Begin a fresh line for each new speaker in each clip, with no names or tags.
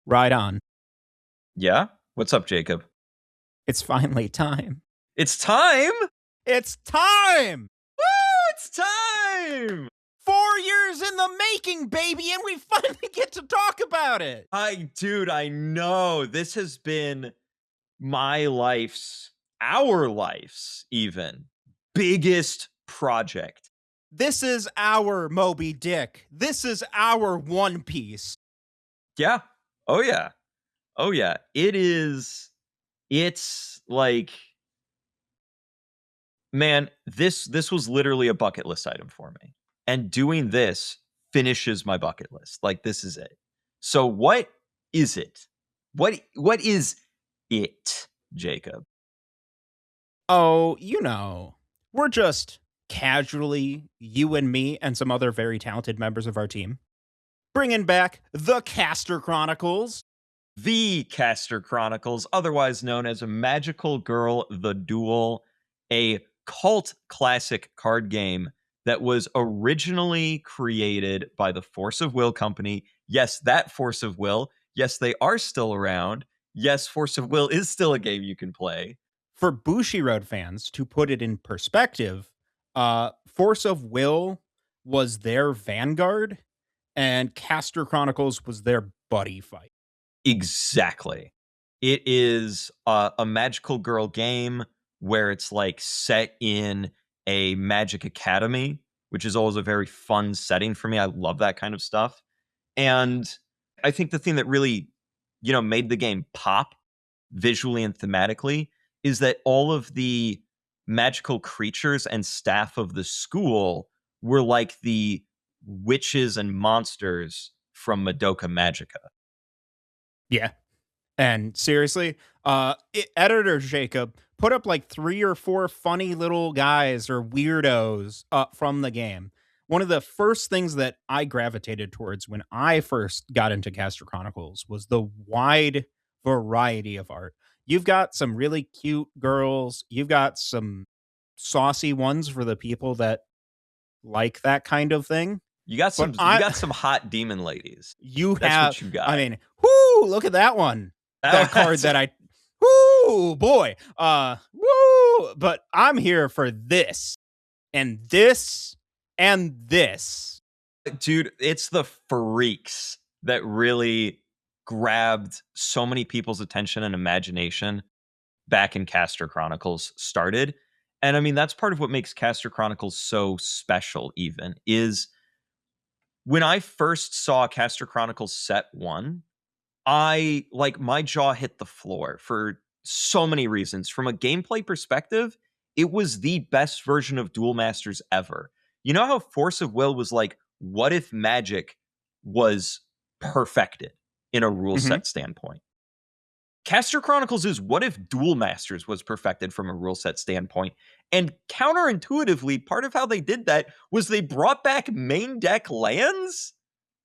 Rhydon.
Yeah? What's up, Jacob?
It's finally time.
It's time?
It's time!
Woo! It's time!
4 years in the making, baby, and we finally get to talk about it.
Dude, I know. This has been our life's even, biggest project.
This is our Moby Dick. This is our One Piece.
Yeah. Oh, yeah. Oh, yeah. It's like, man, this was literally a bucket list item for me. And doing this finishes my bucket list. Like, this is it. So what is it? What is it, Jacob?
Oh, we're just casually, you and me and some other very talented members of our team, bringing back the Caster Chronicles.
The Caster Chronicles, otherwise known as Magical Girl the Duel, a cult classic card game that was originally created by the Force of Will company. Yes, that Force of Will. Yes, they are still around. Yes, Force of Will is still a game you can play.
For Bushiroad fans, to put it in perspective, Force of Will was their vanguard, and Caster Chronicles was their buddy fight.
Exactly. It is a magical girl game where it's like set in a magic academy, which is always a very fun setting for me. I love that kind of stuff. And I think the thing that really, made the game pop visually and thematically is that all of the magical creatures and staff of the school were like the witches and monsters from Madoka Magica.
Yeah. And seriously, editor Jacob put up like 3 or 4 funny little guys or weirdos from the game. One of the first things that I gravitated towards when I first got into Caster Chronicles was the wide variety of art. You've got some really cute girls. You've got some saucy ones for the people that like that kind of thing.
You got some hot demon ladies.
That's
what you got.
I mean, whoo, look at that one. That card that whoo, boy. Woo, but I'm here for this and this and this.
Dude, it's the freaks that really grabbed so many people's attention and imagination back in Caster Chronicles started. And I mean, that's part of what makes Caster Chronicles so special, even, is when I first saw Caster Chronicles Set 1, my jaw hit the floor for so many reasons. From a gameplay perspective, it was the best version of Duel Masters ever. You know how Force of Will was like, what if Magic was perfected in a rule set standpoint? Caster Chronicles is what if Duel Masters was perfected from a rule set standpoint. And counterintuitively, part of how they did that was they brought back main deck lands,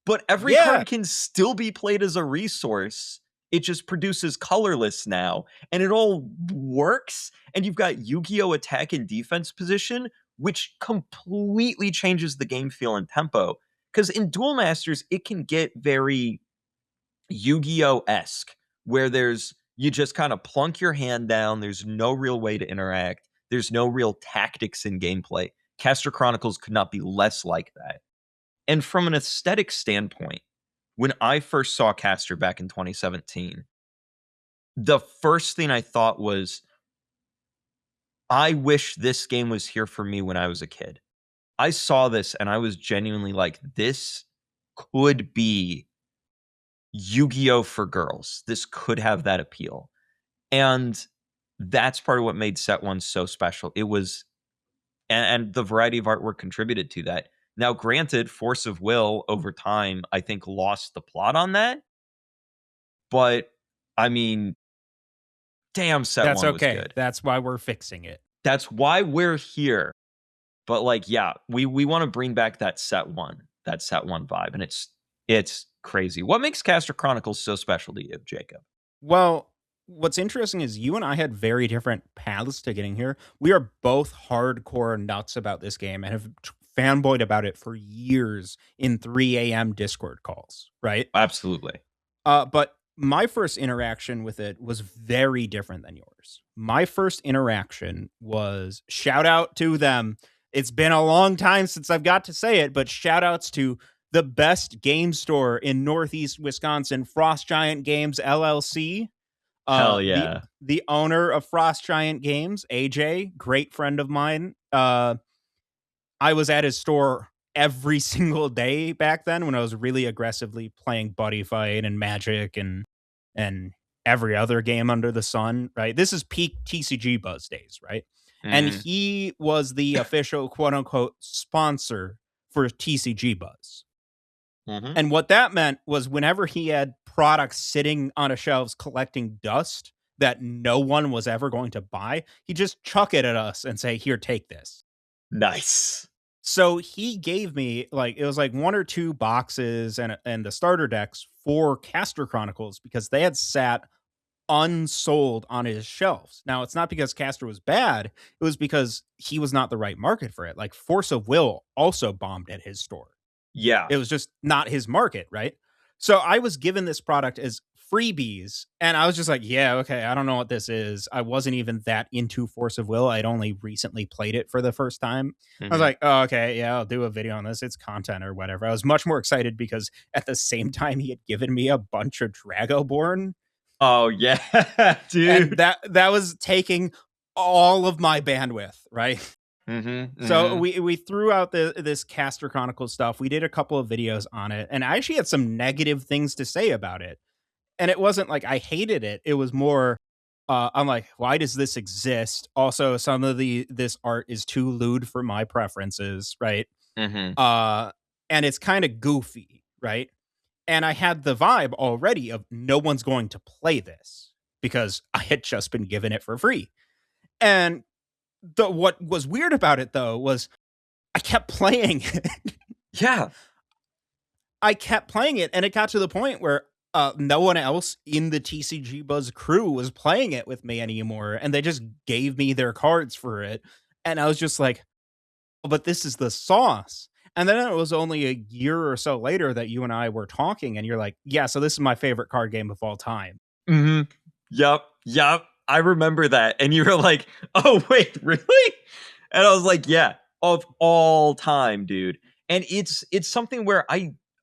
but every card can still be played as a resource. It just produces colorless now, and it all works. And you've got Yu-Gi-Oh! Attack and defense position, which completely changes the game feel and tempo. Because in Duel Masters, it can get very Yu-Gi-Oh!-esque, where you just kind of plunk your hand down. There's no real way to interact. There's no real tactics in gameplay. Caster Chronicles could not be less like that. And from an aesthetic standpoint, when I first saw Caster back in 2017, the first thing I thought was, I wish this game was here for me when I was a kid. I saw this and I was genuinely like, this could be Yu-Gi-Oh! For girls. This could have that appeal. And that's part of what made Set 1 so special. It was, and the variety of artwork contributed to that. Now, granted, Force of Will over time, I think, lost the plot on that. But, I mean, damn, Set 1 was good.
That's why we're fixing it.
That's why we're here. But, we want to bring back that Set 1 vibe. And it's crazy. What makes Caster Chronicles so special to you, Jacob?
Well, what's interesting is you and I had very different paths to getting here. We are both hardcore nuts about this game and have fanboyed about it for years in 3 a.m. Discord calls, right?
Absolutely.
But my first interaction with it was very different than yours. My first interaction was shout out to them. It's been a long time since I've got to say it, but shout outs to the best game store in Northeast Wisconsin, Frost Giant Games LLC. Uh,
Hell
the
yeah.
the owner of Frost Giant Games, AJ, great friend of mine. I was at his store every single day back then when I was really aggressively playing Buddy Fight and Magic and every other game under the sun, right? This is peak TCG Buzz days, right? And
Mhm.
he was the official quote unquote sponsor for TCG Buzz.
Mhm.
And what that meant was whenever he had products sitting on a shelves collecting dust that no one was ever going to buy, he just chuck it at us and say, "Here, take this."
Nice.
So he gave me like it was like one or two boxes and the starter decks for Caster Chronicles because they had sat unsold on his shelves. Now it's not because Caster was bad, it was because he was not the right market for it. Like Force of Will also bombed at his store.
Yeah.
It was just not his market, right? So I was given this product as freebies, and I was just like, yeah, okay, I don't know what this is. I wasn't even that into Force of Will. I'd only recently played it for the first time. I was
Mhm.
like, oh, okay, yeah, I'll do a video on this. It's content or whatever. I was much more excited because at the same time he had given me a bunch of Dragoborn,
Oh yeah,
and
dude.
that was taking all of my bandwidth, right?
Mhm.
So
Mhm.
we threw out this Caster Chronicles stuff. We did a couple of videos on it, and I actually had some negative things to say about it. And it wasn't like I hated it. It was more I'm like, why does this exist? Also, some of this art is too lewd for my preferences, right?
Mhm.
Uh and it's kind of goofy, right? And I had the vibe already of no one's going to play this because I had just been given it for free. And what was weird about it though was I kept playing it.
Yeah.
I kept playing it, and it got to the point where no one else in the TCG Buzz crew was playing it with me anymore, and they just gave me their cards for it, and I was just like, "Oh, but this is the sauce." And then it was only a year or so later that you and I were talking, and you're like, "Yeah, so this is my favorite card game of all time."
Mhm. Yep. Yep. I remember that. And you were like, "Oh, wait, really?" And I was like, "Yeah, of all time, dude." And it's something where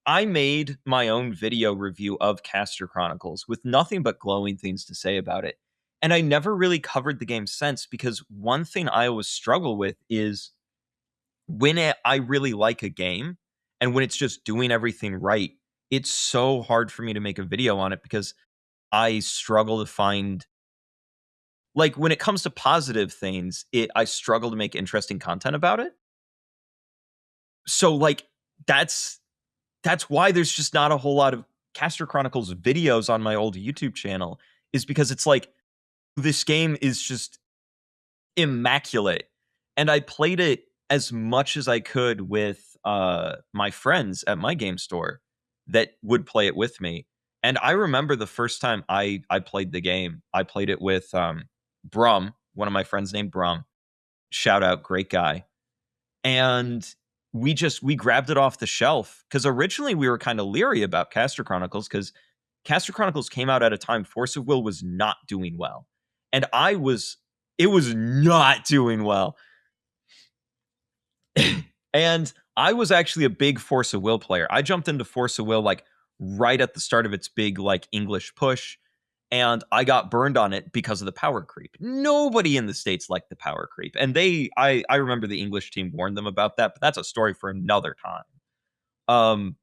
I made my own video review of Caster Chronicles with nothing but glowing things to say about it. And I never really covered the game since because one thing I always struggle with is I really like a game and when it's just doing everything right, it's so hard for me to make a video on it because I struggle to find like when it comes to positive things, I struggle to make interesting content about it. So like that's that's why there's just not a whole lot of Caster Chronicles videos on my old YouTube channel is because it's like this game is just immaculate. And I played it as much as I could with my friends at my game store that would play it with me. And I remember the first time I played the game, I played it with Brum, one of my friends named Brum. Shout out, great guy. And we grabbed it off the shelf because originally we were kind of leery about Caster Chronicles because Caster Chronicles came out at a time Force of Will was not doing well. And it was not doing well. And I was actually a big Force of Will player. I jumped into Force of Will like right at the start of its big like English push and I got burned on it because of the power creep. Nobody in the States liked the power creep. And I remember the English team warned them about that, but that's a story for another time. Um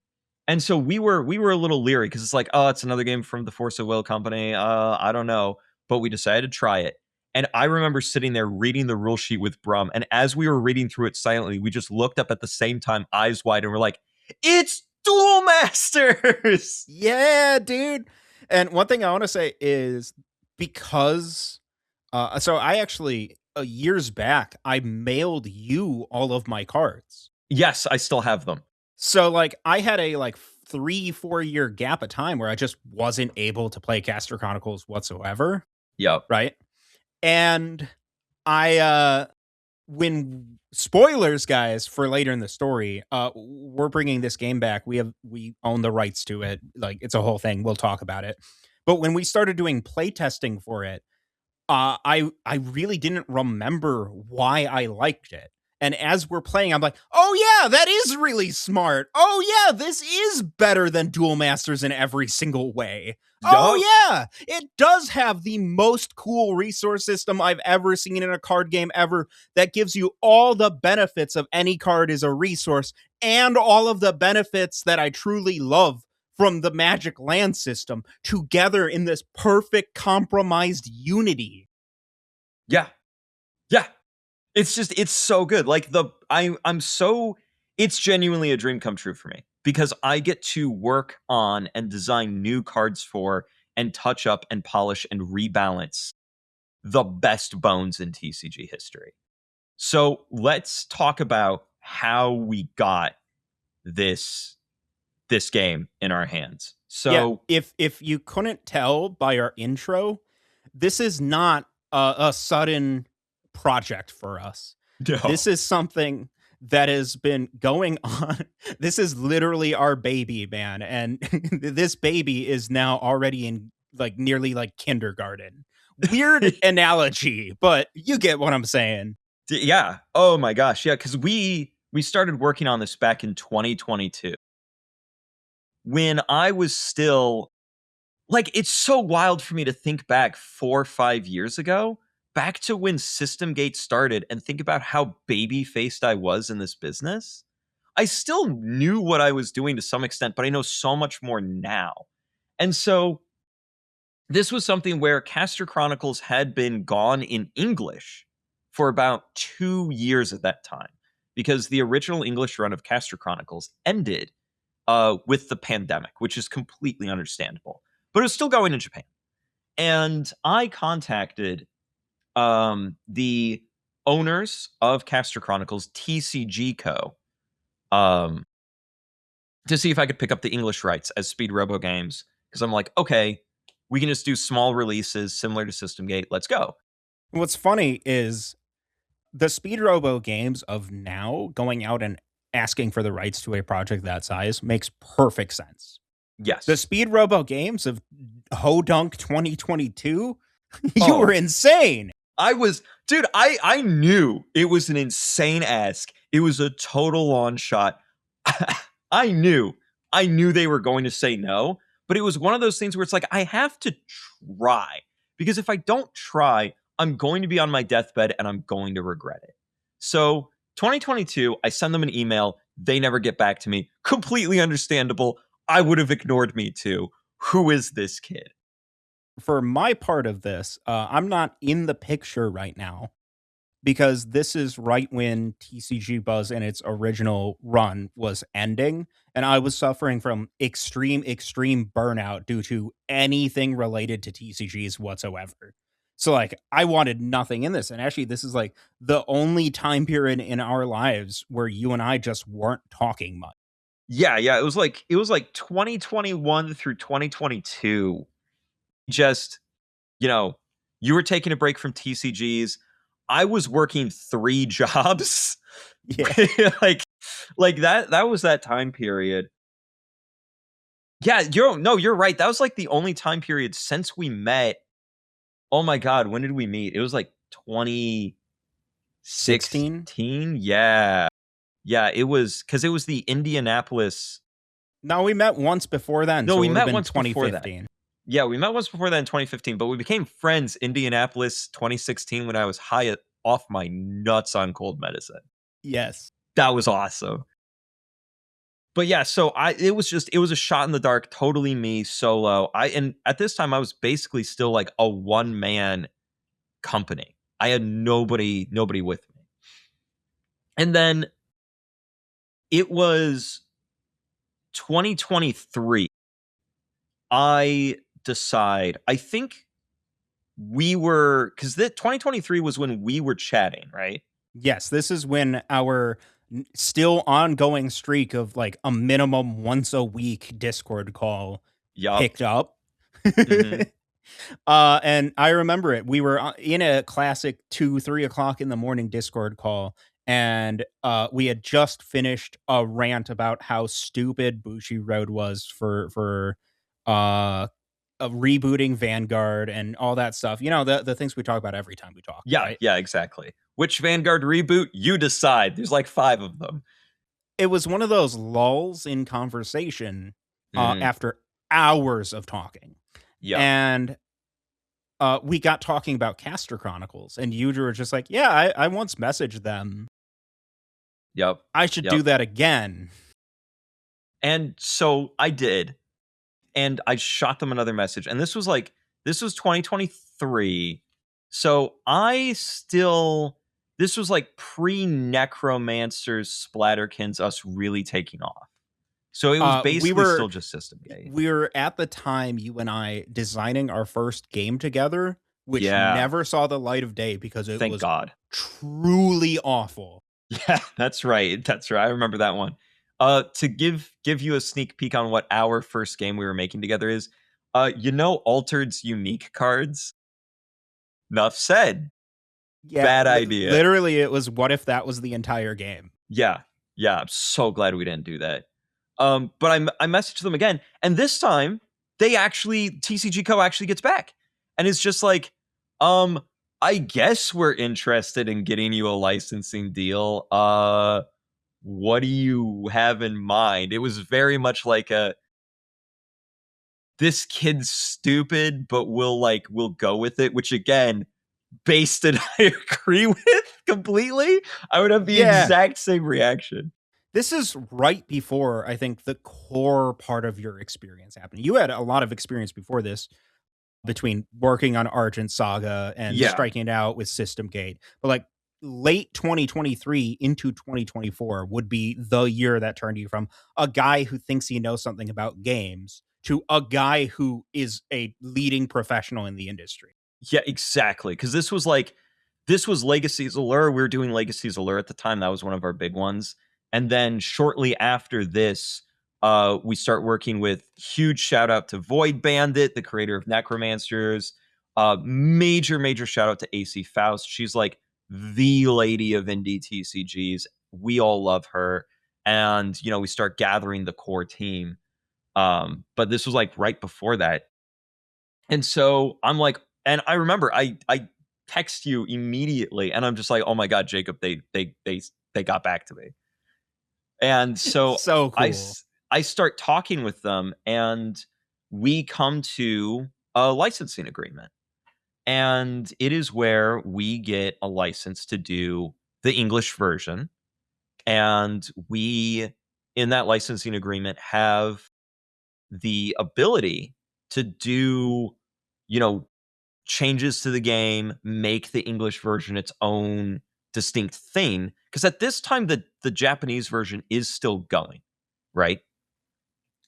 and so we were a little leery because it's like, oh, it's another game from the Force of Will company. I don't know, but we decided to try it. And I remember sitting there reading the rule sheet with Brum, and as we were reading through it silently, we just looked up at the same time, eyes wide, and we're like, "It's Duel Masters!"
Yeah, dude. And one thing I want to say is because so I actually years back I mailed you all of my cards.
Yes, I still have them.
So like I had a like 3-4 year gap of time where I just wasn't able to play Caster Chronicles whatsoever,
Yep.
right? And I when spoilers guys for later in the story, we're bringing this game back. We own the rights to it. Like it's a whole thing. We'll talk about it. But when we started doing playtesting for it, I really didn't remember why I liked it. And as we're playing, I'm like, oh yeah, that is really smart. Oh yeah, this is better than Duel Masters in every single way. Oh
Yup.
yeah, it does have the most cool resource system I've ever seen in a card game ever that gives you all the benefits of any card is a resource and all of the benefits that I truly love from the Magic land system together in this perfect compromised unity.
Yeah. Yeah. It's so good. Like I'm so it's genuinely a dream come true for me because I get to work on and design new cards for and touch up and polish and rebalance the best bones in TCG history. So let's talk about how we got this this game in our hands.
Yeah,
So
if you couldn't tell by our intro, this is not a sudden project for us.
no.
This is something that has been going on. This is literally our baby, man, and this baby is now already in like nearly like kindergarten. Weird analogy, but you get what I'm saying.
Yeah. Oh my gosh. Yeah, cuz we started working on this back in 2022 when I was still like it's so wild for me to think back 4 or 5 years ago, back to when System Gate started and think about how baby-faced I was in this business. I still knew what I was doing to some extent, but I know so much more now. And so this was something where Caster Chronicles had been gone in English for about 2 years at that time because the original English run of Caster Chronicles ended with the pandemic, which is completely understandable. But it was still going in Japan. And I contacted the owners of Caster Chronicles, TCG Co., um, to see if I could pick up the English rights as Speedrobo Games. Because I'm like, okay, we can just do small releases similar to System Gate. Let's go.
What's funny is the Speedrobo games of now going out and asking for the rights to a project that size makes perfect sense. The
Yes.
Speedrobo games of Hodunk 2022, you were
Oh,
insane.
I was, dude, I knew it was an insane ask. It was a total long shot. I knew. I knew they were going to say no, but it was one of those things where it's like I have to try because if I don't try, I'm going to be on my deathbed and I'm going to regret it. So, 2022, I send them an email, they never get back to me. Completely understandable. I would have ignored me too. Who is this kid?
For my part of this, I'm not in the picture right now because this is right when TCG Buzz and its original run was ending, and I was suffering from extreme burnout due to anything related to TCGs whatsoever. So, like, I wanted nothing in this, and actually, this is like the only time period in our lives where you and I just weren't talking much.
Yeah, yeah, it was like 2021 through 2022. Just, you know, you were taking a break from TCGs. I was working 3 jobs.
Yeah.
like like that was that time period. Yeah, you're right. That was like the only time period since we met. Oh my god, when did we meet? It was like
16?
2016. Yeah. Yeah, it was cuz it was the Indianapolis.
No, we met once before then,
No,
so
we
it would have
met
been
once before that.
2015.
Yeah, we met once before that in 2015, but we became friends Indianapolis 2016 when I was off my nuts on cold medicine.
Yes.
That was awesome. But yeah, so it was a shot in the dark, totally me solo. And at this time I was basically still like a one man company. I had nobody with me. And then it was 2023. I decide, I think we were because 2023 was when we were chatting, right?
Yes, this is when our still ongoing streak of like a minimum once a week Discord call
Yup.
picked up.
Mhm.
And I remember it. We were in a classic 2, 3 o'clock in the morning Discord call, and we had just finished a rant about how stupid Bushi Road was for rebooting Vanguard and all that stuff. You know, the things we talk about every time we talk,
Yeah,
right?
yeah, exactly. Which Vanguard reboot? You decide. There's like 5 of them.
It was one of those lulls in conversation
Mm,
after hours of talking.
yep,
And we got talking about Caster Chronicles, and you were just like, "Yeah, I once messaged them.
yep,
I should do
yep.
that again."
And so I did, and I shot them another message. And this was 2023. So this was like pre Necromancers Splatterkins, us really taking off. So it was
We
basically
were
still just system gate.
we were at the time, you and I, designing our first game together, which
Yeah,
never saw the light of day because it
thank
was
God.
truly awful.
Yeah, that's right. That's right. I remember that one. To give you a sneak peek on what our first game we were making together is, Altered's unique cards. Enough said.
Yeah,
Bad idea.
literally, it was what if that was the entire game?
Yeah, yeah. I'm so glad we didn't do that. But I messaged them again, and this time TCG Co actually gets back, and it's just like, I guess we're interested in getting you a licensing deal. What do you have in mind? It was very much like this kid's stupid, but we'll go with it, which again, based and I agree with completely. I would have the
Yeah.
exact same reaction.
This is right before, I think, the core part of your experience happened. You had a lot of experience before this between working on Argent Saga and
Yeah.
striking it out with System Gate. But like late 2023 into 2024 would be the year that turned you from a guy who thinks he knows something about games to a guy who is a leading professional in the industry.
Yeah, exactly. Because this was Legacies Allure. We were doing Legacies Allure at the time. That was one of our big ones. And then shortly after this, we start working with huge shout out to Void Bandit, the creator of Necromancers. Major shout out to AC Faust. She's like the lady of indie TCGs. We all love her. And, we start gathering the core team. But this was like right before that. And so I'm like, and I remember I text you immediately, and I'm just like, oh my god, Jacob, they got back to me. And so
So
I
cool.
I start talking with them, and we come to a licensing agreement, and it is where we get a license to do the English version, and we in that licensing agreement have the ability to do, you know, changes to the game, make the English version its own distinct thing. Because at this time, the Japanese version is still going, right?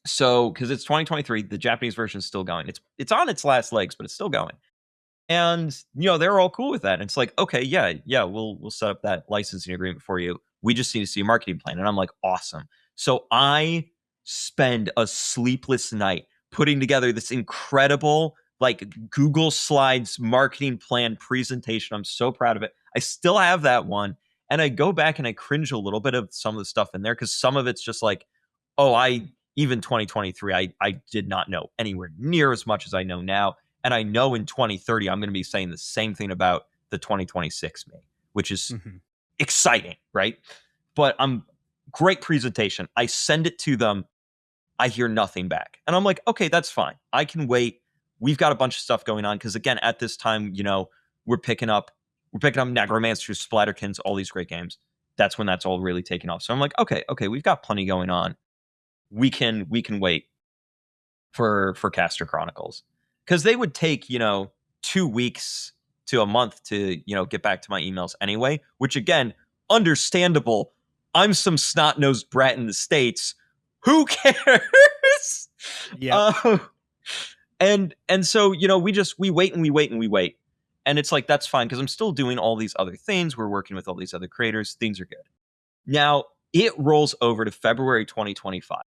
So, because it's 2023, the Japanese version is still going. It's on its last legs, but it's still going. And they're all cool with that. And it's like, okay, yeah, we'll set up that licensing agreement for you. We just need to see a marketing plan. And I'm like, awesome. So I spend a sleepless night putting together this incredible like Google Slides marketing plan presentation. I'm so proud of it. I still have that one. And I go back and I cringe a little bit of some of the stuff in there because some of it's just like, oh, even 2023, I did not know anywhere near as much as I know now. And I know in 2030, I'm going to be saying the same thing about the 2026 me, which is
Mhm.
exciting, right? But great presentation. I send it to them. I hear nothing back. And I'm like, okay, that's fine. I can wait. We've got a bunch of stuff going on. Because again, at this time, we're picking up Necromancers, Splatterkins, all these great games. That's when that's all really taking off. So I'm like, okay, we've got plenty going on. We can wait for Caster Chronicles. Because they would take, 2 weeks to a month to, get back to my emails anyway, which again, understandable. I'm some snot-nosed brat in the States. Who cares?
Yep.
uh, and so, we wait and we wait and we wait. And it's like, that's fine because I'm still doing all these other things. We're working with all these other creators. Things are good. Now, it rolls over to February 2025.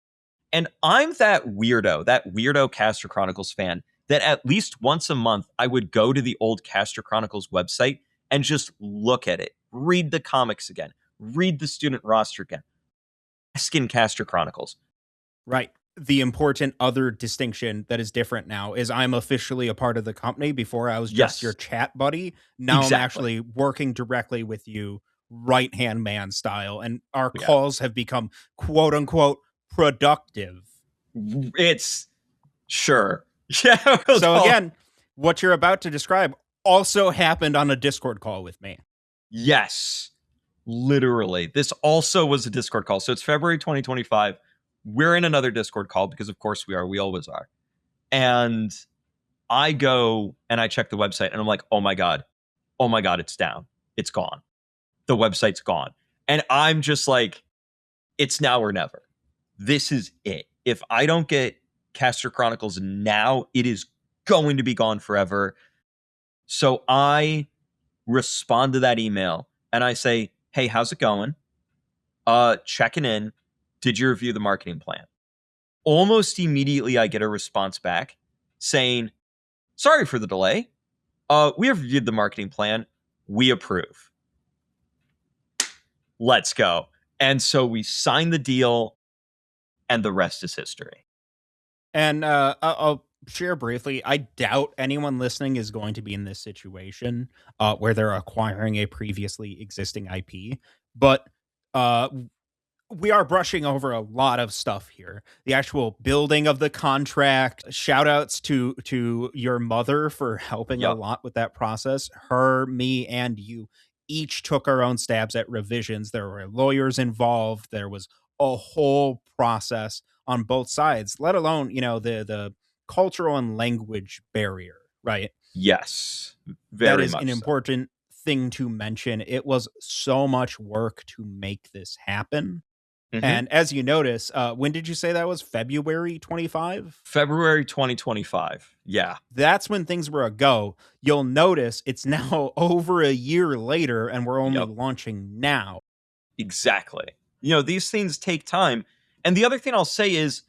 And I'm that weirdo Caster Chronicles fan that at least once a month I would go to the old Caster Chronicles website and just look at it, read the comics again, read the student roster again, skin Caster Chronicles.
Right. the important other distinction that is different now is I'm officially a part of the company. Before I was just your
Yes,
chat buddy. Now I'm
exactly.
actually working directly with you, right hand man style, and our
Yeah.
calls have become quote unquote productive.
It's sure. Yeah, we'll
So
call.
again, what you're about to describe also happened on a Discord call with me.
Yes. Literally. This also was a Discord call. So it's February 2025. We're in another Discord call because of course we are. We always are. And I go and I check the website and I'm like, "Oh my god. Oh my god, it's down. It's gone. The website's gone." And I'm just like, it's now or never. This is it. If I don't get Caster Chronicles now, it is going to be gone forever. So I respond to that email and I say, "Hey, how's it going? Checking in. Did you review the marketing plan?" Almost immediately I get a response back saying, "Sorry for the delay. We have reviewed the marketing plan. We approve. Let's go." And so we signed the deal and the rest is history.
And I'll share briefly. I doubt anyone listening is going to be in this situation where they're acquiring a previously existing IP, but uh, we are brushing over a lot of stuff here. The actual building of the contract. Shout outs to your mother for helping a
Yup.
lot with that process. Her, me, and you each took our own stabs at revisions. There were lawyers involved. There was a whole process on both sides, let alone, the cultural and language barrier, right?
Yes.
That
Very
is an
much so.
important thing to mention. It was so much work to make this happen.
Mhm.
And as you notice, when did you say that was? February 25?
February 2025. Yeah.
That's when things were a go. You'll notice it's now over a year later and we're only
Yep.
launching now.
Exactly. These things take time. And the other thing I'll say is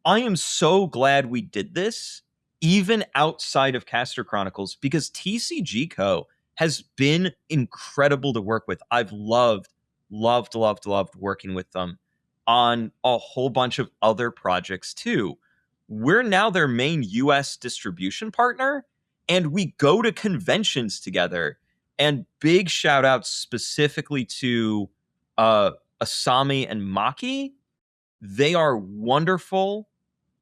I am so glad we did this, even outside of Caster Chronicles, because TCG Co. has been incredible to work with. I've loved working with them on a whole bunch of other projects too. We're now their main US distribution partner, and we go to conventions together. And big shout outs specifically to uh, Asami and Maki. They are wonderful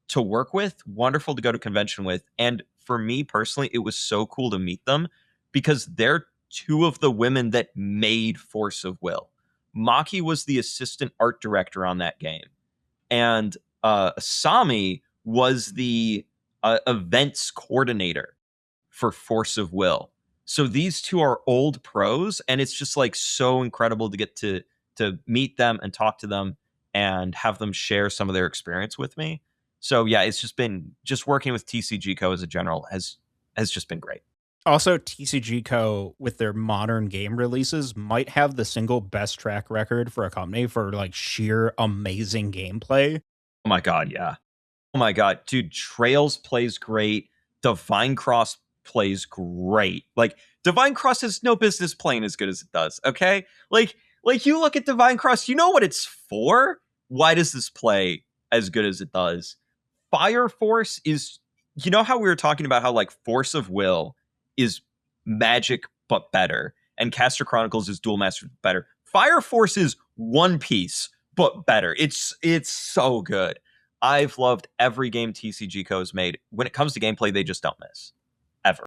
to work with, wonderful to go to convention with. And for me personally, it was so cool to meet them because they're two of the women that made Force of Will. Maki was the assistant art director on that game, and Asami was the events coordinator for Force of Will. So these two are old pros, and it's just like so incredible to get to meet them and talk to them and have them share some of their experience with me. So yeah, it's just working with TCG Co as a general has just been great.
Also, TCG Co. with their modern game releases might have the single best track record for a company for like sheer amazing gameplay.
Oh my god, yeah. Oh my god, dude, Trails plays great. Divine Cross plays great. Like Divine Cross has no business playing as good as it does, okay? Like you look at Divine Cross, you know what it's for? Why does this play as good as it does? Fire Force is, how we were talking about how like Force of Will is magic but better and Caster Chronicles is Duel Master better. Fire Force is One Piece but better. It's so good. I've loved every game TCG Co has made. When it comes to gameplay, they just don't miss. Ever.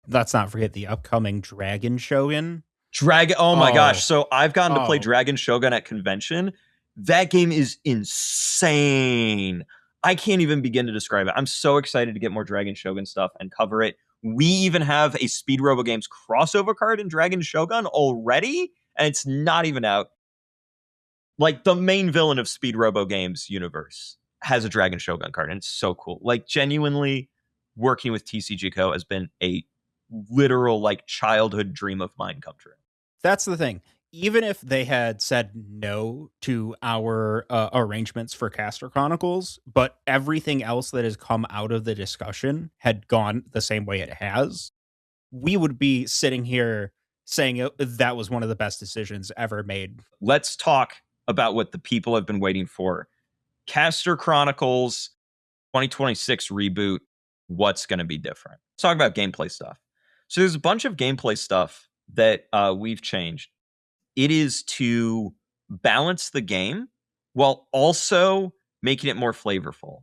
Let's not forget the upcoming Dragon Shogun.
Dragon, oh my gosh.
Oh,
So I've gotten to play
oh,
Dragon Shogun at convention. That game is insane. I can't even begin to describe it. I'm so excited to get more Dragon Shogun stuff and cover it. We even have a Speedrobo Games crossover card in Dragon Shogun already, and it's not even out. Like the main villain of Speedrobo Games universe has a Dragon Shogun card, and it's so cool. Like genuinely working with TCG Co has been a literal like childhood dream of mine come true.
that's the thing. Even if they had said no to our arrangements for Caster Chronicles, but everything else that has come out of the discussion had gone the same way it has, we would be sitting here saying that was one of the best decisions ever made.
Let's talk about what the people have been waiting for. Caster Chronicles 2026 reboot. What's going to be different? Let's talk about gameplay stuff. So there's a bunch of gameplay stuff that we've changed. It is to balance the game while also making it more flavorful.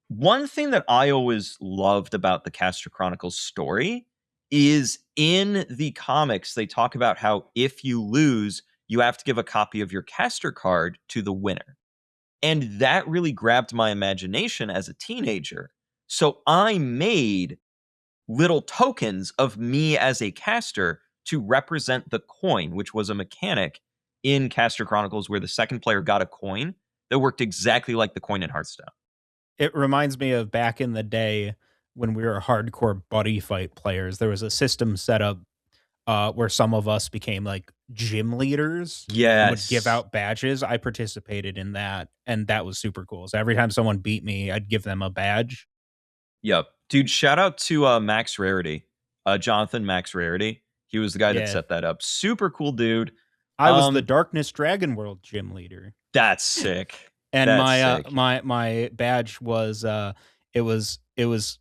One thing that I always loved about the Caster Chronicles story is in the comics, they talk about how if you lose, you have to give a copy of your caster card to the winner. And that really grabbed my imagination as a teenager. So I made little tokens of me as a caster to represent the coin, which was a mechanic in Caster Chronicles where the second player got a coin that worked exactly like the coin in Hearthstone.
It reminds me of back in the day when we were hardcore buddy fight players. There was a system set up where some of us became like gym leaders and would give
Yes.
out badges. I participated in that, and that was super cool. So every time someone beat me, I'd give them a badge.
Yep. Dude, shout out to Max Rarity. Jonathan Max Rarity. He was the guy that
Yeah,
set that up. Super cool dude.
I was the
Um,
Darkness Dragon World gym leader.
that's sick.
And
That's
my
sick.
my badge was it was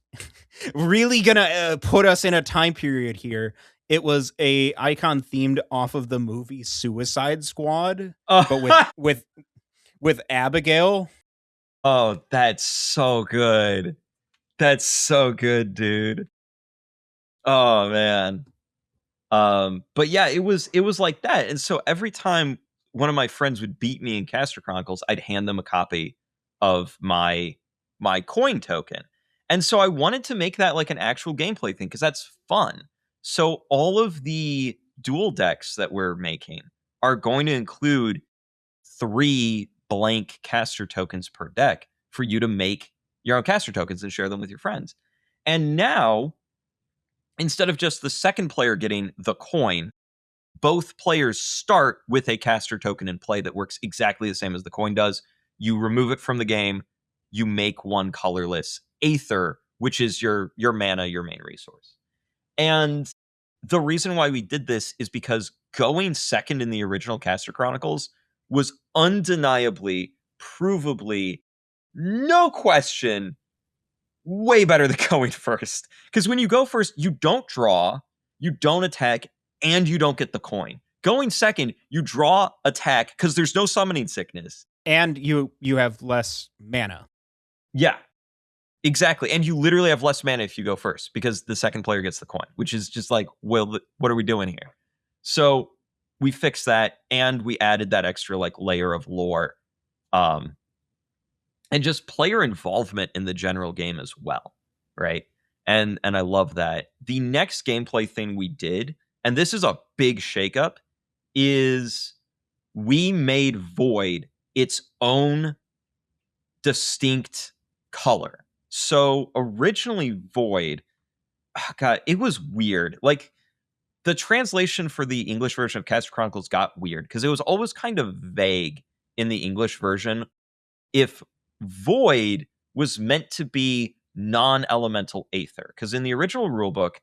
really gonna put us in a time period here. It was a icon themed off of the movie Suicide Squad, but with
Oh,
with Abigail.
oh, that's so good. That's so good, dude. Oh man. But yeah, it was like that. And so every time one of my friends would beat me in Caster Chronicles, I'd hand them a copy of my coin token. And so I wanted to make that like an actual gameplay thing because that's fun. So all of the dual decks that we're making are going to include 3 blank caster tokens per deck for you to make your own caster tokens and share them with your friends. And now, instead of just the second player getting the coin, both players start with a caster token in play that works exactly the same as the coin does. You remove it from the game, you make one colorless Aether, which is your mana, your main resource. And the reason why we did this is because going second in the original Caster Chronicles was undeniably, provably, no question, way better than going first. Because when you go first, you don't draw, you don't attack, and you don't get the coin. Going second, you draw, attack, because there's no summoning sickness.
And you have less mana.
Yeah, exactly. And you literally have less mana if you go first because the second player gets the coin, which is just like, well, what are we doing here? So we fixed that and we added that extra like layer of lore um, and just player involvement in the general game as well, right? And I love that. The next gameplay thing we did, and this is a big shakeup, is we made Void its own distinct color. So originally Void, God, it was weird. Like the translation for the English version of Caster Chronicles got weird because it was always kind of vague in the English version if Void was meant to be non-elemental Aether. Because in the original rulebook,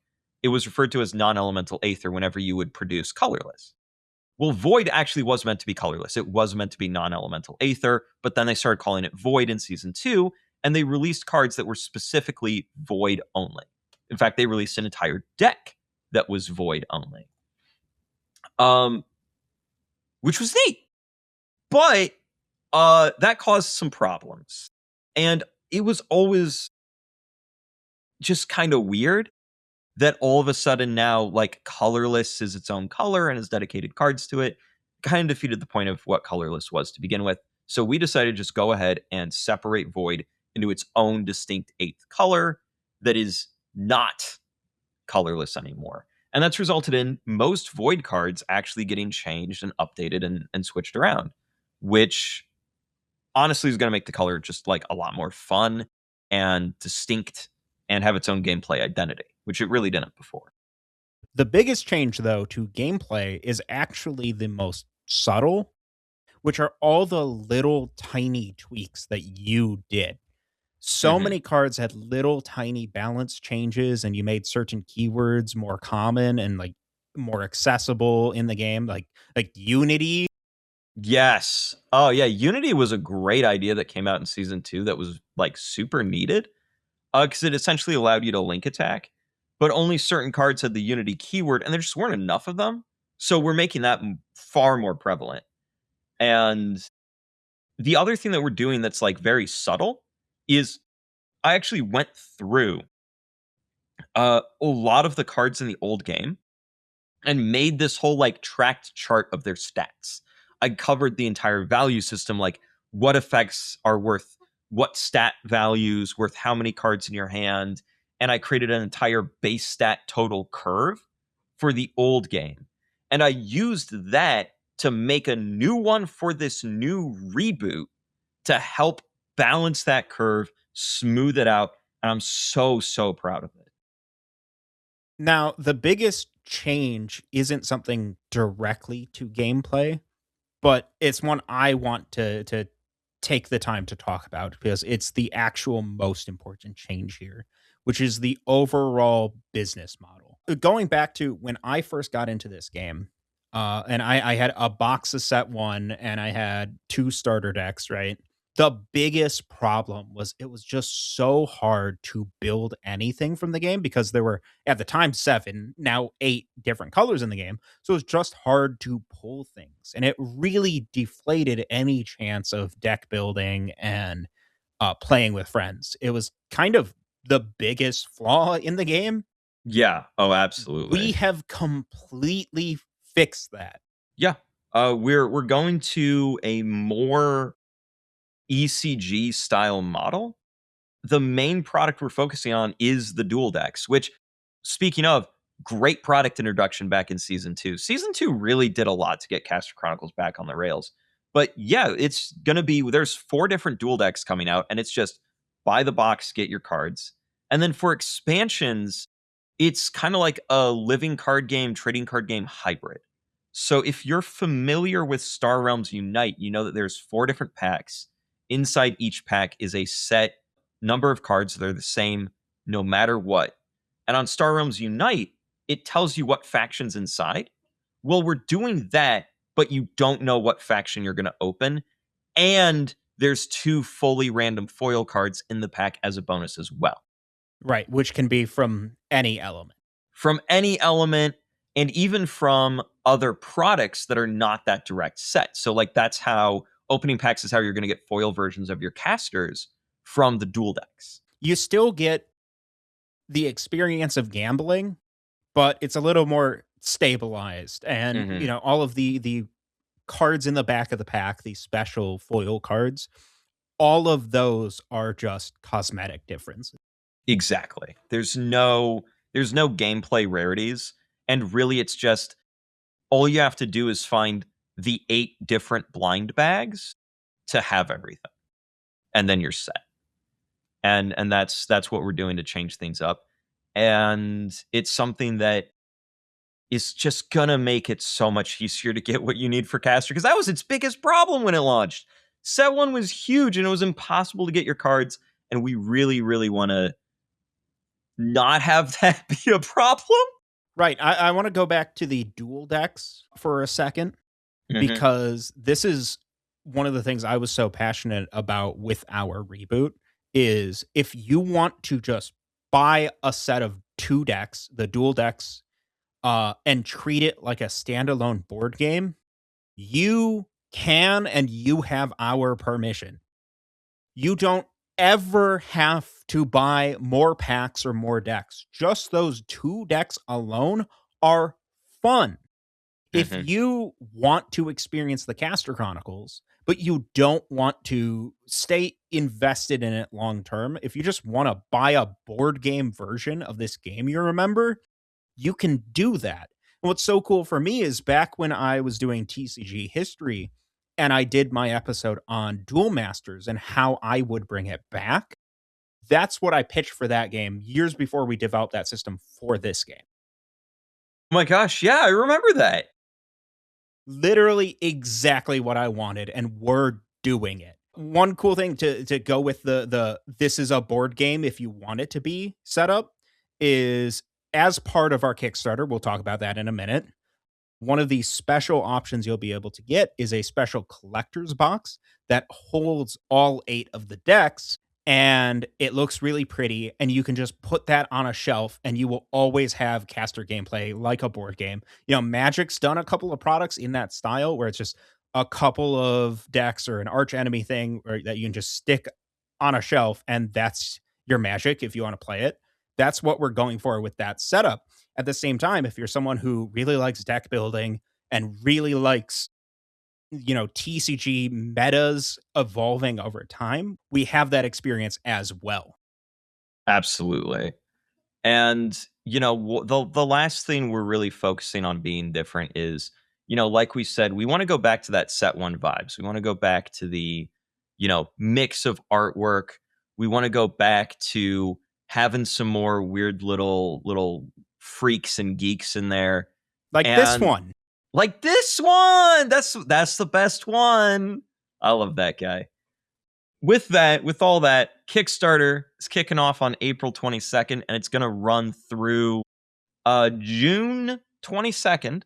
it was referred to as non-elemental Aether whenever you would produce colorless. Well, Void actually was meant to be colorless. It was meant to be non-elemental Aether, but then they started calling it Void in season 2, and they released cards that were specifically Void only. In fact, they released an entire deck that was Void only. Um, which was neat. But that caused some problems. And it was always just kind of weird that all of a sudden now, like, colorless is its own color and has dedicated cards to it. Kind of defeated the point of what colorless was to begin with. So we decided to just go ahead and separate Void into its own distinct 8th color that is not colorless anymore. And that's resulted in most Void cards actually getting changed and updated and switched around, which honestly is going to make the color just like a lot more fun and distinct and have its own gameplay identity, which it really didn't before.
The biggest change, though, to gameplay is actually the most subtle, which are all the little tiny tweaks that you did. So
Hmm.
many cards had little tiny balance changes, and you made certain keywords more common and like more accessible in the game, like Unity.
Yes. Oh yeah, Unity was a great idea that came out in season 2 that was like super needed. Because it essentially allowed you to link attack, but only certain cards had the Unity keyword, and there just weren't enough of them. So we're making that far more prevalent. And the other thing that we're doing that's like very subtle is I actually went through a lot of the cards in the old game and made this whole like tracked chart of their stats. I covered the entire value system, like what effects are worth what stat values, worth how many cards in your hand, and I created an entire base stat total curve for the old game. And I used that to make a new one for this new reboot to help balance that curve, smooth it out, and I'm so proud of it.
Now, the biggest change isn't something directly to gameplay, but it's one I want to take the time to talk about because it's the actual most important change here, which is the overall business model. Going back to when I first got into this game, and I had a box of set one and I had two starter decks, right? The biggest problem was it was just so hard to build anything from the game because there were at the time seven, now eight different colors in the game. So it was just hard to pull things. And it really deflated any chance of deck building and playing with friends. It was kind of the biggest flaw in the game.
Yeah. Oh,
We
absolutely.
have completely fixed that.
Yeah. We're going to a more ECG style model. The main product we're focusing on is the dual decks, which, speaking of, great product introduction back in season 2. Season 2 really did a lot to get Caster Chronicles back on the rails. But yeah, it's going to be there's 4 different dual decks coming out, and it's just buy the box, get your cards. And then for expansions, it's kind of like a living card game, trading card game hybrid. So if you're familiar with Star Realms Unite, you know that there's 4 different packs. Inside each pack is a set number of cards that are the same no matter what. And on Star Realms Unite, it tells you what faction's inside. Well, we're doing that, but you don't know what faction you're going to open. And there's 2 fully random foil cards in the pack as a bonus as well.
Right, which can be from any element.
From any element and even from other products that are not that direct set. So, like, that's how opening packs is how you're going to get foil versions of your casters from the dual decks.
You still get the experience of gambling, but it's a little more stabilized. And,
Hmm.
all of the cards in the back of the pack, these special foil cards, all of those are just cosmetic differences.
Exactly. There's no gameplay rarities, and really it's just all you have to do is find the 8 different blind bags to have everything, and then you're set. And that's what we're doing to change things up. And it's something that is just gonna make it so much easier to get what you need for Caster, because that was its biggest problem when it launched. Set 1 was huge and it was impossible to get your cards, and we really want to not have that be a problem.
Right. I want to go back to the dual decks for a second
Mhm.
because this is one of the things I was so passionate about with our reboot is if you want to just buy a set of two decks, the dual decks, and treat it like a standalone board game, you can and you have our permission. You don't ever have to buy more packs or more decks. Just those two decks alone are fun. If
Mhm.
you want to experience the Caster Chronicles, but you don't want to stay invested in it long term, if you just want to buy a board game version of this game you remember, you can do that. And what's so cool for me is back when I was doing TCG history and I did my episode on Duel Masters and how I would bring it back. That's what I pitched for that game years before we developed that system for this game.
Oh my gosh, yeah, I remember that.
Literally exactly what I wanted, and we're doing it. One cool thing to go with the this is a board game if you want it to be set up is as part of our Kickstarter, we'll talk about that in a minute. One of the special options you'll be able to get is a special collector's box that holds all 8 of the decks, and it looks really pretty, and you can just put that on a shelf, and you will always have caster gameplay like a board game. You know, Magic's done a couple of products in that style where it's just a couple of decks or an arch enemy thing or that you can just stick on a shelf, and that's your Magic if you wanna play it. That's what we're going for with that setup. At the same time, if you're someone who really likes deck building and really likes, TCG metas evolving over time, we have that experience as well.
Absolutely. And the last thing we're really focusing on being different is, like we said, we want to go back to that set one vibes. We want to go back to the, mix of artwork. We want to go back to having some more weird little freaks and geeks in there.
Like this
And
one.
like this one, that's the best one. I love that guy. With all that, Kickstarter is kicking off on April 22nd, and it's going to run through June 22nd,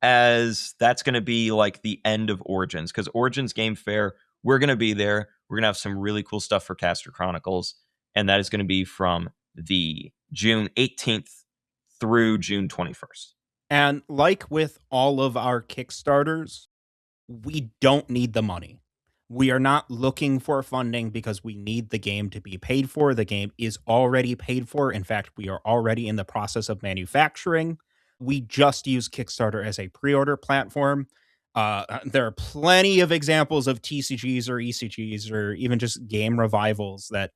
as that's going to be like the end of Origins, because Origins Game Fair, we're going to be there. We're going to have some really cool stuff for Caster Chronicles, and that is going to be from the June 18th through June 21st.
And like with all of our Kickstarters, we don't need the money. We are not looking for funding because we need the game to be paid for. The game is already paid for. In fact, we are already in the process of manufacturing. We just use Kickstarter as a pre order platform. There are plenty of examples of TCGs or ECGs or even just game revivals that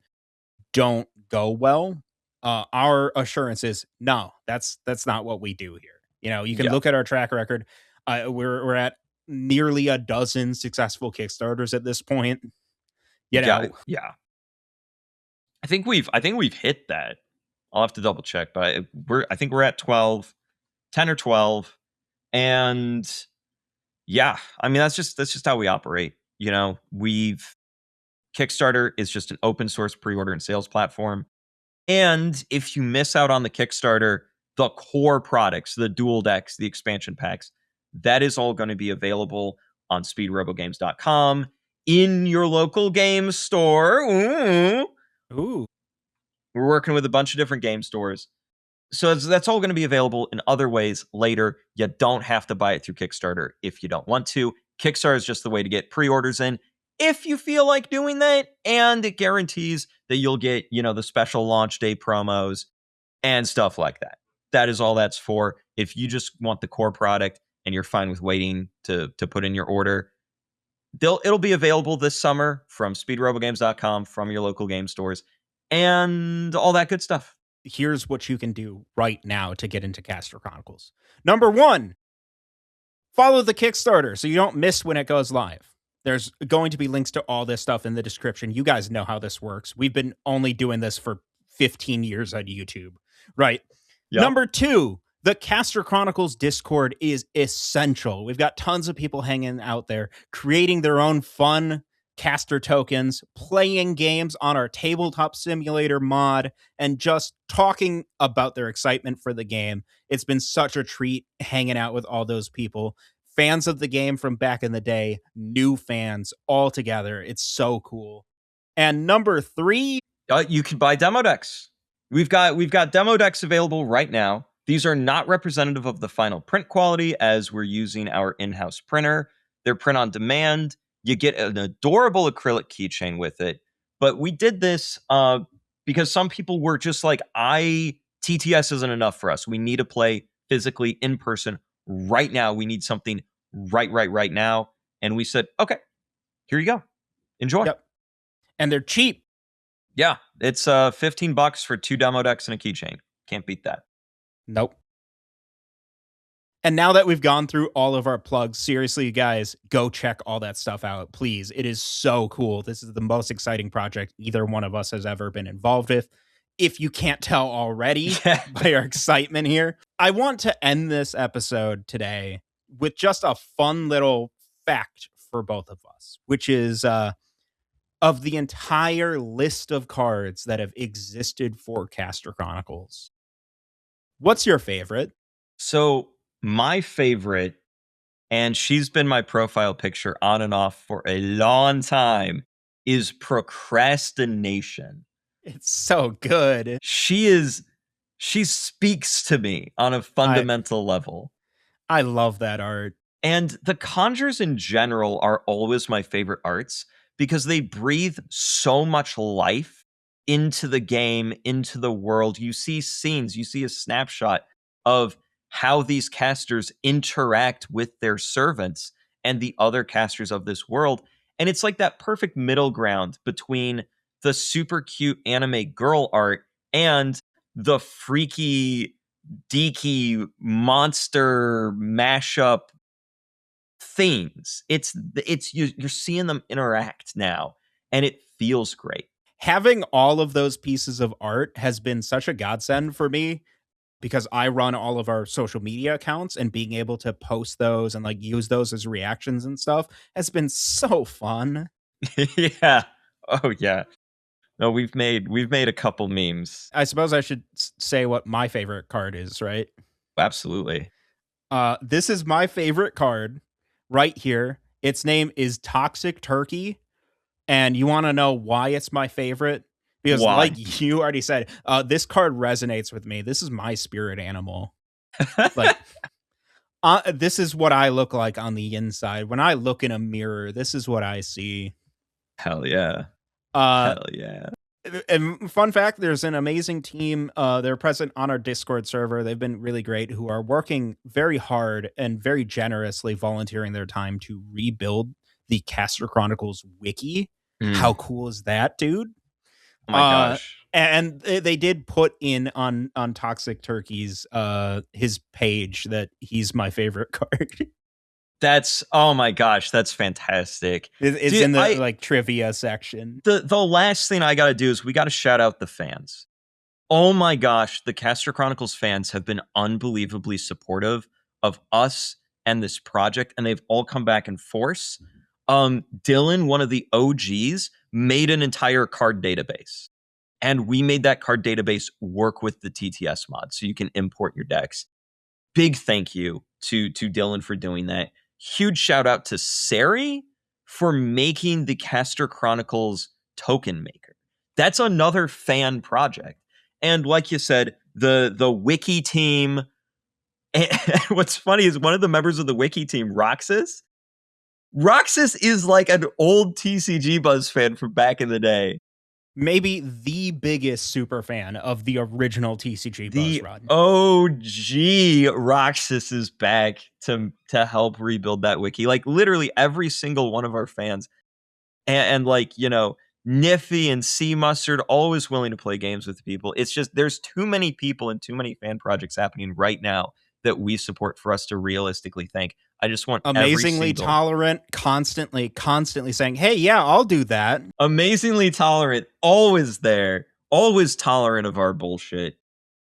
don't go well. Our assurance is no, that's not what we do here. You know, you can
Yeah.
look at our track record. We're at nearly a dozen successful Kickstarters at this point. You
Got it.
know,
Yeah. I think we've hit that. I'll have to double check, but I think we're at 12, 10 or 12. And yeah, I mean that's just how we operate. We've Kickstarter is just an open source pre-order and sales platform. And if you miss out on the Kickstarter, the core products, the dual decks, the expansion packs, that is all going to be available on speedrobogames.com in your local game store. Ooh.
ooh,
We're working with a bunch of different game stores. So that's all going to be available in other ways later. You don't have to buy it through Kickstarter if you don't want to. Kickstarter is just the way to get pre-orders in if you feel like doing that, and it guarantees that you'll get, the special launch day promos and stuff like that. That is all that's for. If you just want the core product and you're fine with waiting to put in your order, it'll be available this summer from speedrobogames.com, from your local game stores, and all that good stuff.
here's what you can do right now to get into Caster Chronicles. Number one, follow the Kickstarter so you don't miss when it goes live. There's going to be links to all this stuff in the description. You guys know how this works. We've been only doing this for 15 years on YouTube, right?
Yep.
Number two, the Caster Chronicles Discord is essential. We've got tons of people hanging out there, creating their own fun caster tokens, playing games on our tabletop simulator mod, and just talking about their excitement for the game. It's been such a treat hanging out with all those people. Fans of the game from back in the day, new fans all together. It's so cool. And number three,
You can buy demo decks. We've got demo decks available right now. These are not representative of the final print quality, as we're using our in-house printer. They're print on demand. You get an adorable acrylic keychain with it. But we did this because some people were just like, TTS isn't enough for us. We need to play physically in person right now. We need something right now. And we said, okay, here you go. Enjoy.
yep, and they're cheap.
Yeah, it's $15 for 2 demo decks and a keychain. Can't beat that.
Nope. And now that we've gone through all of our plugs, seriously, you guys, go check all that stuff out, please. It is so cool. This is the most exciting project either one of us has ever been involved with. If you can't tell already by our excitement here, I want to end this episode today with just a fun little fact for both of us, which is of the entire list of cards that have existed for Caster Chronicles, what's your favorite?
So My favorite, and she's been my profile picture on and off for a long time, is Procrastination.
It's so good.
She speaks to me on a
I
fundamental level.
I love that art.
And the conjures in general are always my favorite arts because they breathe so much life into the game, into the world. You see scenes, you see a snapshot of how these casters interact with their servants and the other casters of this world. And it's like that perfect middle ground between the super cute anime girl art and the freaky, deaky monster mashup things. You're seeing them interact now, and it feels great.
Having all of those pieces of art has been such a godsend for me because I run all of our social media accounts, and being able to post those and like use those as reactions and stuff has been so fun.
Yeah. Oh yeah. No, we've made a couple memes.
I suppose I should say what my favorite card is, right?
Absolutely.
This is my favorite card right here. Its name is Toxic Turkey. And you want to know why it's my favorite? Because,
Why?
like you already said, this card resonates with me. This is my spirit animal. Like, this is what I look like on the inside. When I look in a mirror, this is what I see.
Hell yeah.
Uh,
Hell yeah.
and fun fact, there's an amazing team. They're present on our Discord server. They've been really great, who are working very hard and very generously volunteering their time to rebuild the Caster Chronicles wiki. How
Mm.
cool is that, dude?
Oh my
Uh,
gosh.
and they did put in on Toxic Turkey's his page that he's my favorite card.
Oh my gosh, that's fantastic.
It's
Dude,
in the like trivia section.
the last thing I gotta do is we gotta shout out the fans. Oh my gosh, the Caster Chronicles fans have been unbelievably supportive of us and this project, and they've all come back in force. Dylan, one of the OGs, made an entire card database, and we made that card database work with the TTS mod, so you can import your decks. Big thank you to Dylan for doing that. Huge shout out to Sari for making the Caster Chronicles token maker. That's another fan project. And like you said, the wiki team. And what's funny is one of the members of the wiki team, Roxas. Roxas is like an old TCG Buzz fan from back in the day.
Maybe the biggest super fan of the original TCG Buzz
The
run.
OG Roxas is back to help rebuild that wiki. Like literally every single one of our fans, and like Niffy and Sea Mustard, always willing to play games with people. It's just there's too many people and too many fan projects happening right now that we support for us to realistically thank. I just want every
Amazingly
single
tolerant, constantly saying, "Hey, yeah, I'll do that."
amazingly tolerant, always there, always tolerant of our bullshit.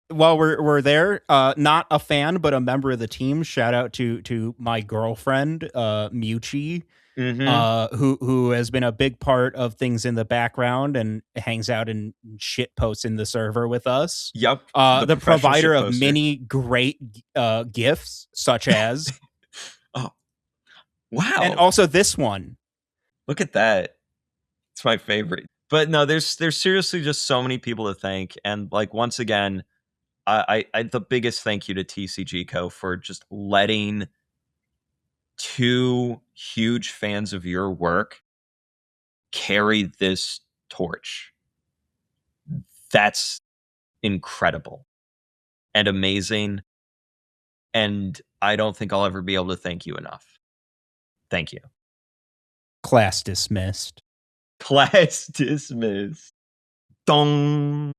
While we're there, not a fan but a member of the team. Shout out to my girlfriend, Muchi,
Mm-hmm.
who has been a big part of things in the background and hangs out and shit posts in the server with us.
Yep. The
The
professional
provider
shit
of
poster.
many great gifts, such as,
Oh,
and
wow.
also this one.
Look at that. It's my favorite. But no, there's seriously just so many people to thank. And like once again, I the biggest thank you to TCG Co for just letting two huge fans of your work carry this torch. That's incredible and amazing. And I don't think I'll ever be able to thank you enough. Thank you.
Class dismissed.
Class dismissed. Dong.